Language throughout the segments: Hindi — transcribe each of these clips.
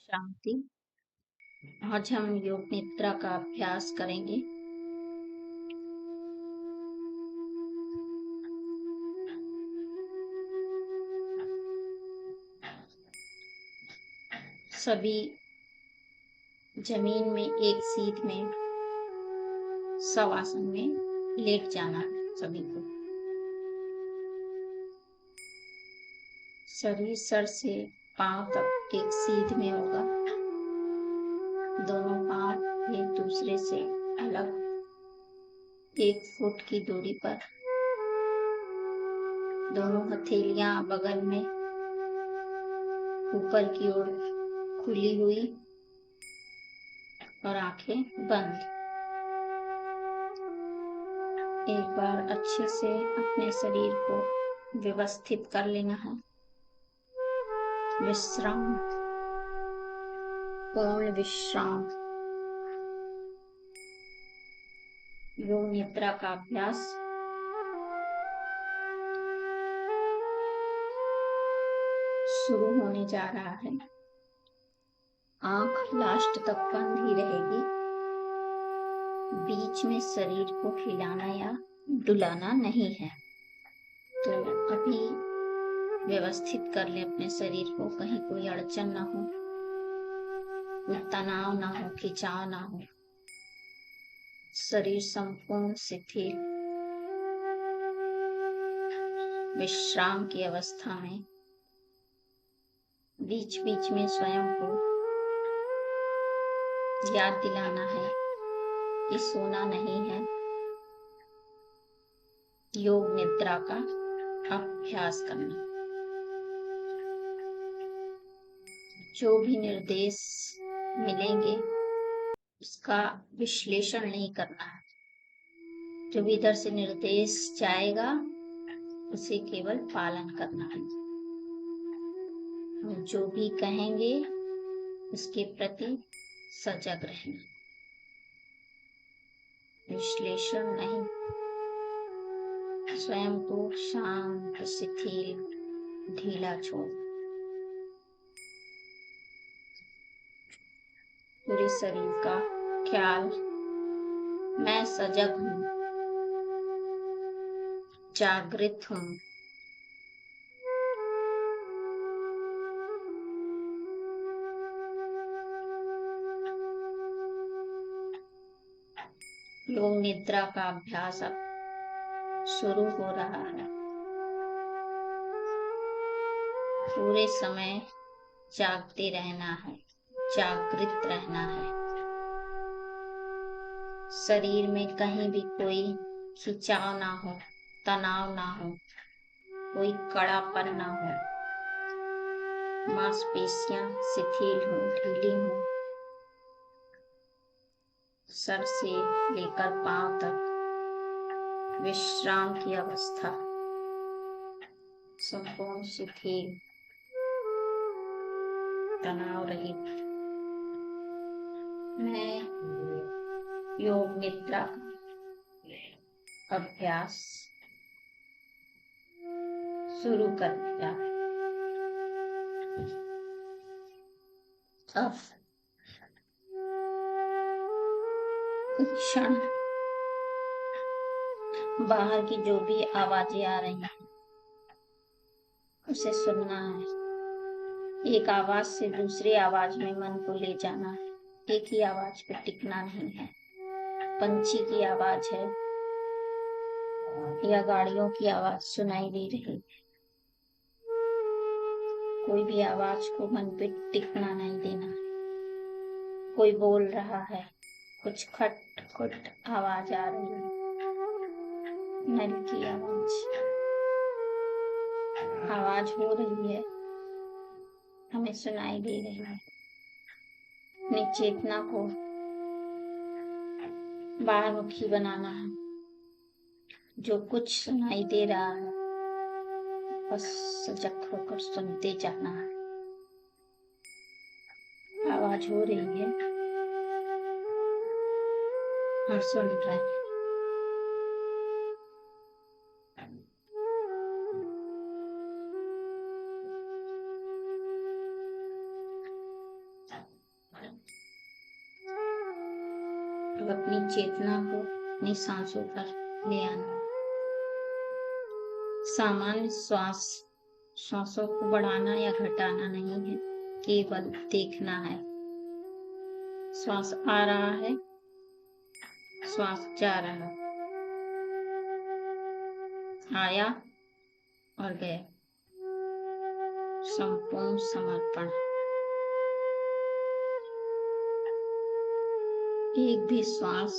शांति। आज हम योग निद्रा का अभ्यास करेंगे। सभी जमीन में एक सीध में शवासन में लेट जाना है सभी को। शरीर सर से पांव तक एक सीध में होगा। दोनों पांव एक दूसरे से अलग 1 फुट की दूरी पर। दोनों हथेलियां बगल में ऊपर की ओर खुली हुई और आंखें बंद। एक बार अच्छे से अपने शरीर को व्यवस्थित कर लेना है। विश्राम, पूर्ण विश्राम। योग निद्रा का अभ्यास शुरू होने जा रहा है। आंख लास्ट तक बंद ही रहेगी। बीच में शरीर को हिलाना या डुलाना नहीं है। तो अभी व्यवस्थित कर ले अपने शरीर को, कहीं कोई अड़चन ना हो, कोई तनाव ना हो, खिंचाव ना हो। शरीर संपूर्ण शिथिल विश्राम की अवस्था में बीच बीच में स्वयं को याद दिलाना है कि सोना नहीं है। योग निद्रा का अभ्यास करना। जो भी निर्देश मिलेंगे उसका विश्लेषण नहीं करना है। जो भी इधर से निर्देश जाएगा उसे केवल पालन करना है। जो भी कहेंगे उसके प्रति सजग रहना। विश्लेषण नहीं, स्वयं को शांत, शिथिल, ढीला छोड़। पूरे शरीर का ख्याल, मैं सजग हूँ, जागृत हूँ। योग निद्रा का अभ्यास अब शुरू हो रहा है। पूरे समय जागते रहना है, जागृत रहना है। शरीर में कहीं भी कोई खिंचाव ना हो, तनाव ना हो, कोई कड़ापन ना हो। मांसपेशियां शिथिल हो, ढीली हो। सर से लेकर पांव तक विश्राम की अवस्था, संपूर्ण शिथिल, तनाव रहित। मैं योग निद्रा का अभ्यास शुरू कर दिया। अब कुछ क्षण बाहर की जो भी आवाजें आ रही हैं उसे सुनना है। एक आवाज से दूसरी आवाज में मन को ले जाना है। एक ही आवाज पे टिकना नहीं है। पंछी की आवाज है या गाड़ियों की आवाज सुनाई दे रही है, कोई भी आवाज को मन पे टिकना नहीं देना। कोई बोल रहा है, कुछ खट खट आवाज आ रही है, नल की आवाज हो रही है, हमें सुनाई दे रही है। अपनी चेतना को बाहरमुखी बनाना है। जो कुछ सुनाई दे रहा है बस सजग होकर सुनते जाना है। आवाज हो रही है और सुन रहे हैं। अब अपनी चेतना को अपनी सांसों पर ले आना। सामान्य श्वासों को बढ़ाना या घटाना नहीं है, केवल देखना है। श्वास आ रहा है, श्वास जा रहा है, आया और गया। संपूर्ण समर्पण। एक भी श्वास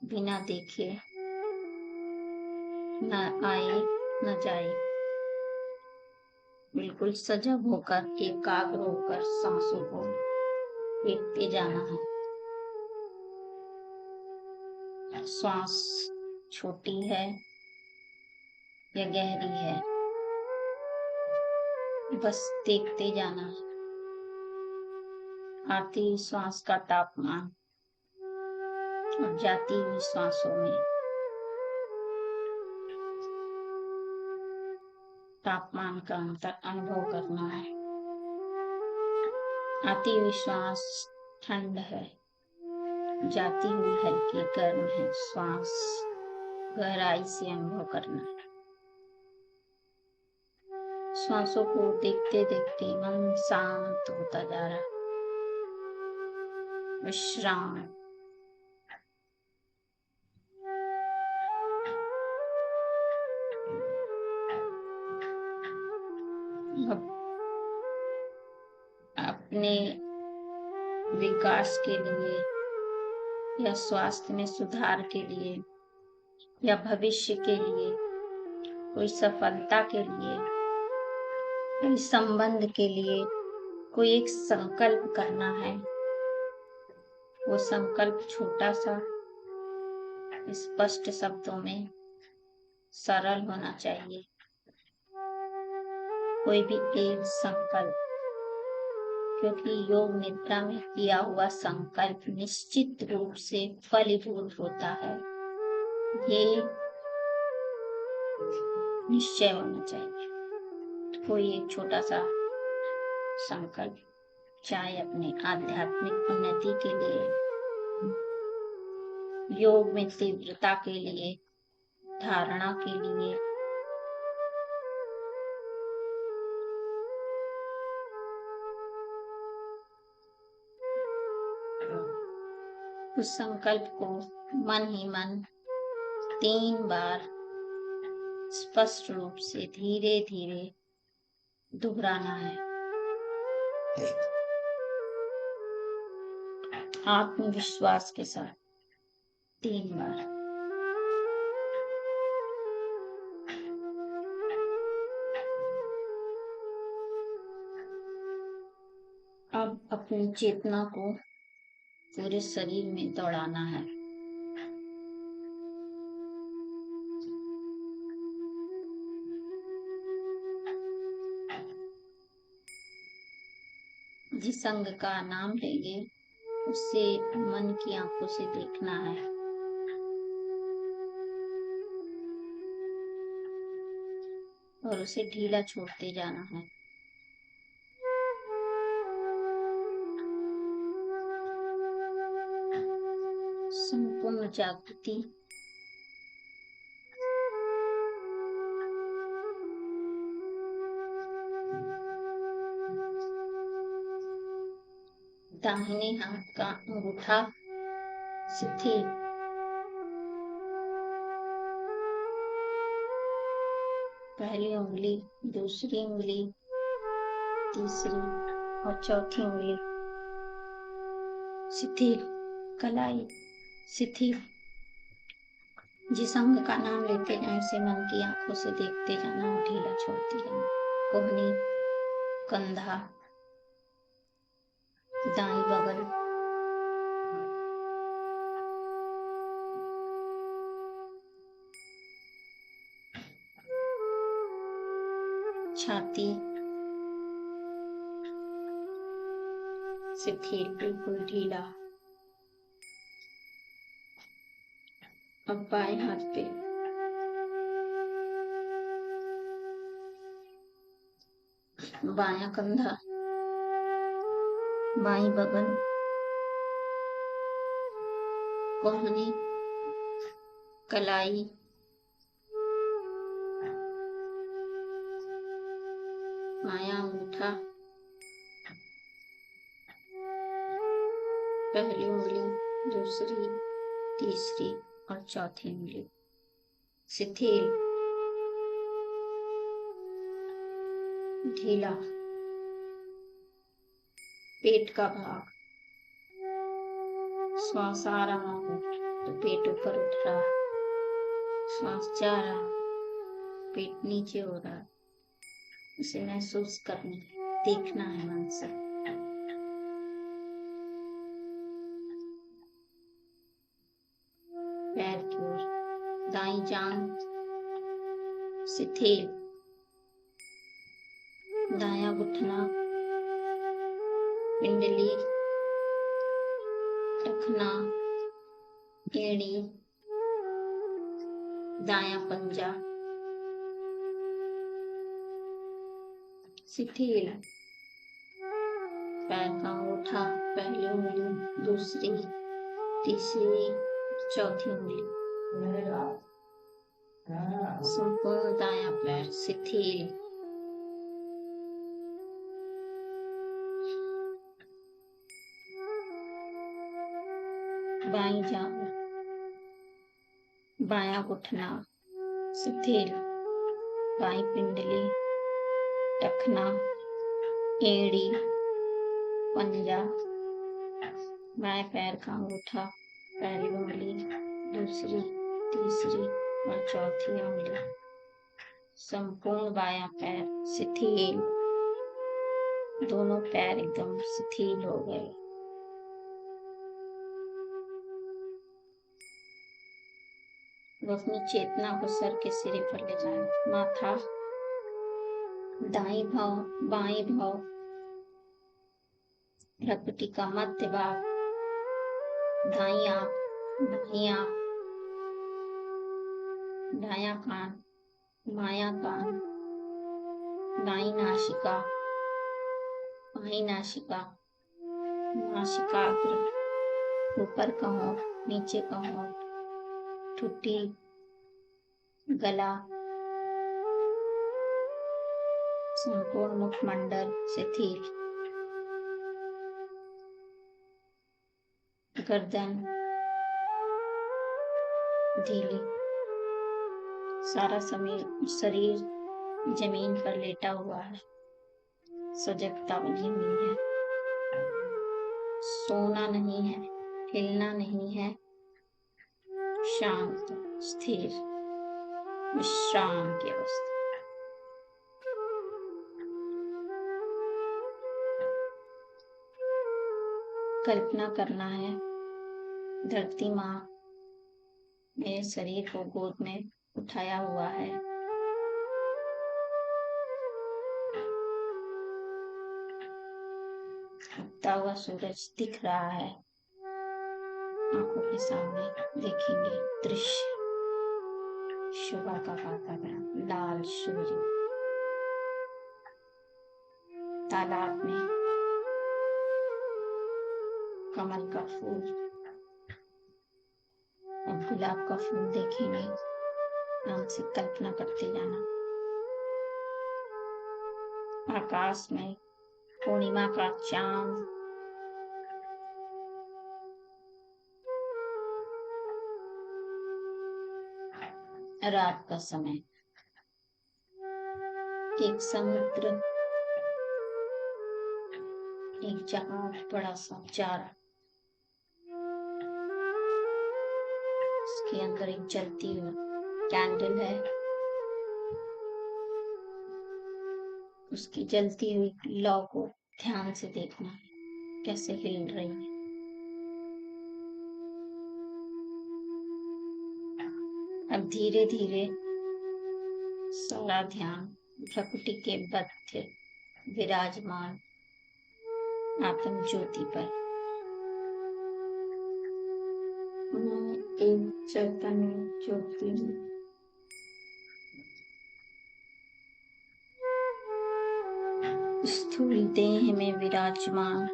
बिना देखे न आए न जाए। बिल्कुल सजग होकर, एकाग्र होकर सांसों को देखते जाना है। श्वास छोटी है या गहरी है, बस देखते जाना है। आती हुई श्वास का तापमान और जाती हुई श्वासों में तापमान का अंतर अनुभव करना है। आती हुई श्वास ठंड है, जाती हुई हल्की गर्म है। श्वास गहराई से अनुभव करना है। श्वासों को देखते देखते मन शांत होता जा रहा है। विश्राम। अब अपने विकास के लिए या स्वास्थ्य में सुधार के लिए या भविष्य के लिए, कोई सफलता के लिए, कोई संबंध के लिए कोई एक संकल्प करना है। वो संकल्प छोटा सा, स्पष्ट शब्दों में, सरल होना चाहिए। कोई भी एक संकल्प, क्योंकि योग निद्रा में किया हुआ संकल्प निश्चित रूप से फलीभूत होता है। ये निश्चय होना चाहिए। कोई एक छोटा सा संकल्प, चाहे अपने आध्यात्मिक उन्नति के लिए, योग में तीव्रता के लिए, धारणा के लिए, उस संकल्प को मन ही मन 3 बार स्पष्ट रूप से धीरे धीरे दोहराना है। आत्मविश्वास के साथ 3 बार। अब अपनी चेतना को पूरे शरीर में दौड़ाना है। जिस अंग का नाम लेंगे उसे मन की आंखों से देखना है और उसे ढीला छोड़ते जाना है। संपूर्ण जागृति। दाहिने हाथ का अंगूठा शिथिल, पहली उंगली, दूसरी उंगली, तीसरी और चौथी उंगली शिथिल, कलाई शिथिल। जिस अंग का नाम लेते जाए उसे मन की आंखों से देखते जाना और ढीला छोड़ते जाना। कोहनी, कंधा, दाईं बगल, छाती शिथिल, बिल्कुल ढीला। अब बाएं हाथ पे बायां कंधा, बाईं बगल, कोहनी, कलाई, बायां अंगूठा, पहली उंगली, दूसरी, तीसरी और चौथी उंगली। शिथिल, ढीला, पेट का भाग, श्वास आ रहा हो तो पेट ऊपर उठ रहा, श्वास जा रहा पेट नीचे हो रहा, उसे महसूस करना है, देखना है मन से। पैर की ओर, दाईं जांघ शिथिल, दायां घुटना, पिंडली, टखना, एड़ी, दायां पंजा शिथिल, पैर का अंगूठा, पहली उंगली, दूसरी, तीसरी, चौथी उंगली, संपूर्ण दायां पैर शिथिल। बाईं जांघ, बायां घुटना शिथिल, बाईं पिंडली, टखना, एड़ी, पंजा, बाएं पैर का अंगूठा, पहली उंगली, दूसरी, तीसरी और चौथी उंगली, संपूर्ण बायां पैर शिथिल। दोनों पैर एकदम शिथिल हो गए। वो अपनी चेतना को सर के सिरे पर ले जाए। माथा, दाईं भाव, बाईं भाव, भ्रकुटी का मध्य भाग, दाईं आंख, बाईं आंख, दायां कान, बायां कान, दाईं नासिका, बाईं नासिका, नासिकाग्र, ऊपर का होंठ, नीचे का होंठ, ठुड्डी, गला, संपूर्ण मुखमंडल शिथिल, गर्दन ढीली, सारा शरीर जमीन पर लेटा हुआ है, सजगता बनी हुई है, सोना नहीं है, हिलना नहीं है, शांत, स्थिर, विश्राम की अवस्था। कल्पना करना है धरती माँ मेरे शरीर को गोद में उठाया हुआ है। उगता हुआ सूरज दिख रहा है, आंखों के सामने देखेंगे दृश्य, सुबह का वातावरण, लाल सूर्य, तालाब में कमल का फूल और गुलाब का फूल देखेंगे। नाम से कल्पना करते जाना। आकाश में पूर्णिमा का चांद, रात का समय, एक समुद्र, एक जहाज बड़ा सा चारा, उसके अंदर एक जलती हुई कैंडल है, उसकी जलती हुई लौ को ध्यान से देखना कैसे हिल रही है। अब धीरे धीरे सारा ध्यान प्रकृति के मध्य विराजमान आत्म ज्योति पर। मैं एक चैतन्य ज्योति हूँ। स्थूल देह में विराजमान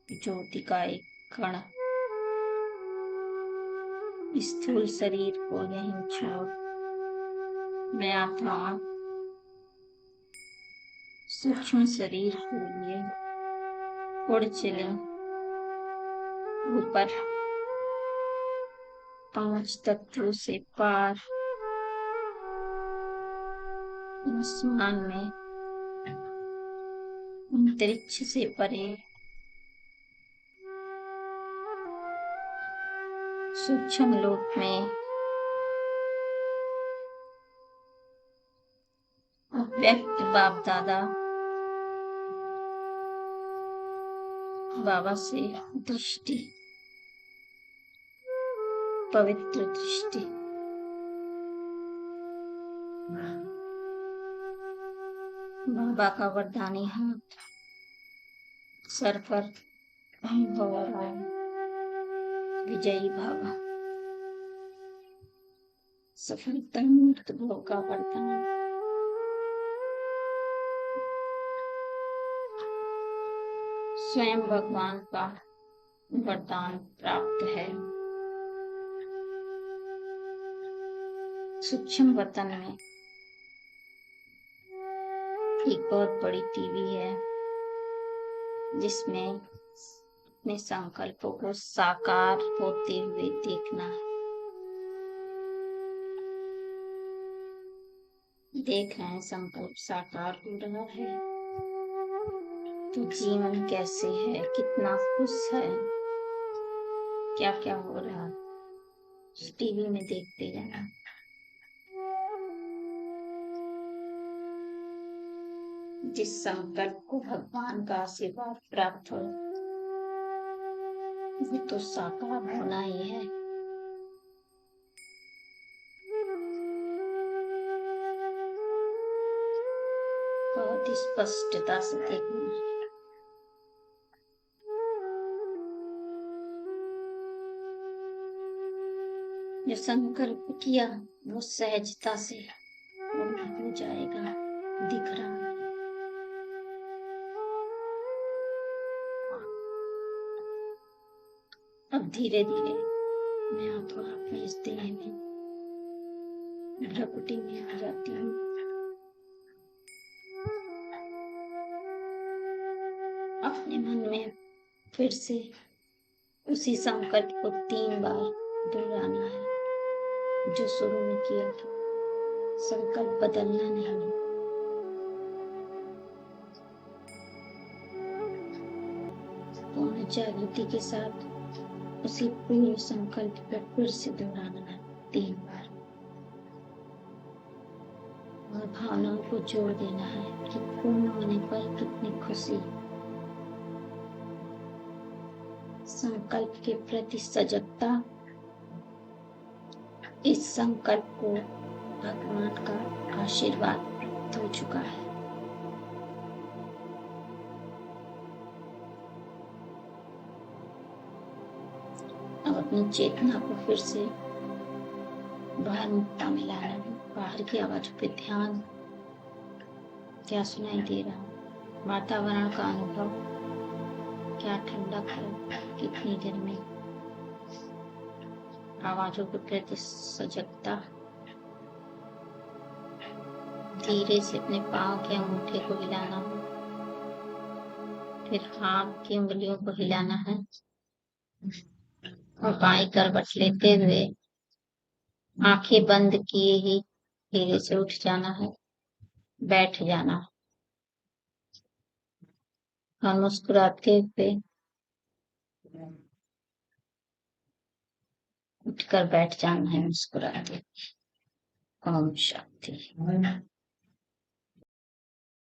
ज्योति का एक कण स्थूल शरीर को यहीं छोड़ मैं आत्मा सूक्ष्म शरीर को लिए उड़ चले ऊपर 5 तत्वों से पार आसमान में अंतरिक्ष से परे सूक्ष्म लोक में अव्यक्त बाप दादा बाबा से दृष्टि पवित्र दृष्टि बाबा का वरदानी हाथ सर पर अनुभव हो रहा है। विजयी बाबा सफलता मुक्त भव का वरदान स्वयं भगवान का वरदान प्राप्त है। सूक्ष्म वतन में एक बहुत बड़ी टीवी है जिसमें अपने संकल्पों को साकार होते हुए देखना है। देख रहे हैं संकल्प साकार हो रहा है तो जीवन कैसे है, कितना खुश है, क्या क्या हो रहा है टीवी में देखते रहना। जिस संकल्प को भगवान का आशीर्वाद प्राप्त हो वो तो साकार होना ही है। बहुत स्पष्टता से देखना है। जो संकल्प किया वो सहजता से पूर्ण हो जाएगा, दिख रहा है। अब धीरे धीरे मैं हाथों अपने इस देह में प्रकृति में आ जाती हूँ। अपने मन में फिर से उसी संकल्प को 3 बार दोहराना है जो शुरू में किया था। संकल्प बदलना नहीं। पूर्ण जागृति के साथ उसी पूर्ण संकल्प को फिर से दोहराना है 3 बार और भावनाओं को जोड़ देना है कि पूर्ण होने पर कितनी खुशी। संकल्प के प्रति सजगता। इस संकल्प को भगवान का आशीर्वाद प्राप्त हो चुका है। अब अपनी चेतना को फिर से बाहर मुक्ता में लाना है। बाहर की आवाजों पे ध्यान। क्या सुनाई दे रहा है, वातावरण का अनुभव, क्या ठंडक है, कितनी गर्मी। आवाजों के प्रति सजगता। धीरे से अपने पाँव के अंगूठे को हिलाना, फिर हाथ की उंगलियों को हिलाना है और बाएं करवट लेते हुए आंखें बंद किए ही धीरे से उठ जाना है, बैठ जाना और मुस्कुराते हुए उठकर बैठ जाना है मुस्कुराते। ओम शांति।